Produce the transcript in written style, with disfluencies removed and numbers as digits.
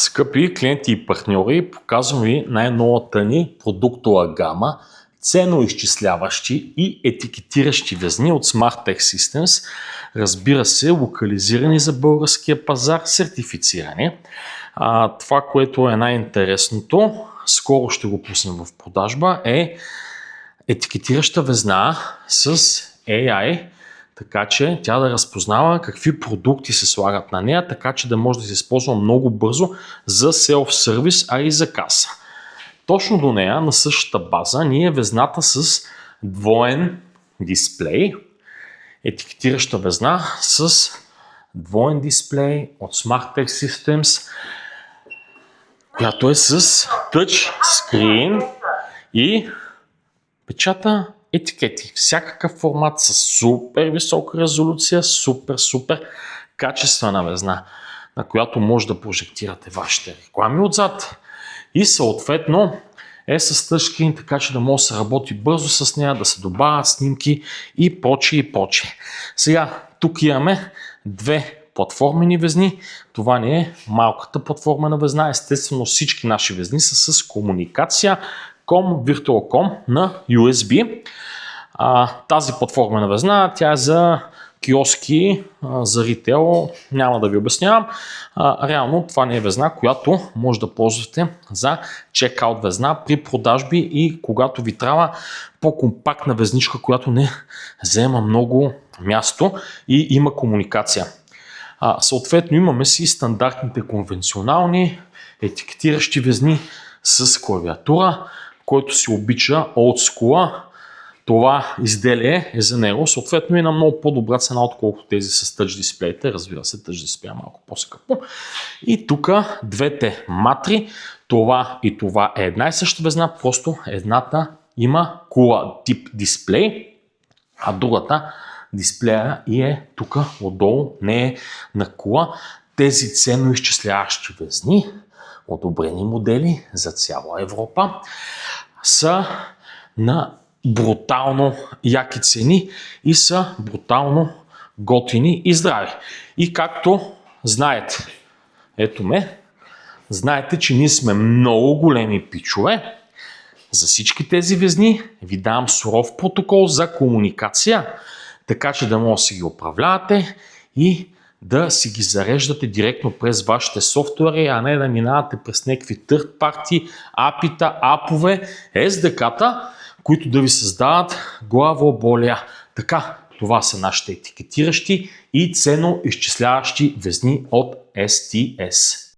Скъпи клиенти и партньори, показвам ви най-новата ни продуктова гама, ценоизчисляващи и етикетиращи везни от SmartTech Systems, разбира се, локализирани за българския пазар, сертифицирани. Това, което е най-интересното, скоро ще го пуснем в продажба, е етикетираща везна с AI, така че тя да разпознава какви продукти се слагат на нея, така че да може да се използва много бързо за селф-сервис, а и за каса. Точно до нея, на същата база, ни е везната с двоен дисплей, етикетираща везна с двоен дисплей от SmartTech Systems, която е с Touch Screen и печата етикети. Всякакъв формат с супер висока резолюция, супер качествена везна, на която може да прожектирате вашите реклами отзад. И съответно е с тъчскрин, така че да може да се работи бързо с нея, да се добавят снимки и прочие. Сега, тук имаме две платформени везни. Това не е малката платформена везна. Естествено, всички наши везни са с комуникация Virtual.com на USB. Тази платформена везна, тя е за киоски, за ритейл, няма да ви обяснявам. Реално това не е везна, която може да ползвате за чекаут везна при продажби и когато ви трябва по-компактна везничка, която не взема много място и има комуникация. Съответно имаме си стандартните конвенционални етикетиращи везни с клавиатура, който си обича олдскула. Това изделие е за него, съответно и на много по-добра цена, отколкото тези с тъч дисплеите. Разбира се, тъч дисплея малко по-скъпо. И тук двете матри, това и това е една и съща везна, просто едната има кула тип дисплей, а другата дисплея и е тук отдолу, не е на кула. Тези ценоизчисляващи везни, одобрени модели за цяла Европа, са на брутално яки цени и са брутално готини и здрави. И както знаете, ето ме, знаете, че ние сме много големи пичове. За всички тези везни ви давам суров протокол за комуникация, така че да може да си ги управлявате и да си ги зареждате директно през вашите софтуери, а не да минавате през някакви third party, апита, апове, SDK-та, които да ви създават главоболия. Така, това са нашите етикетиращи и ценоизчисляващи везни от STS.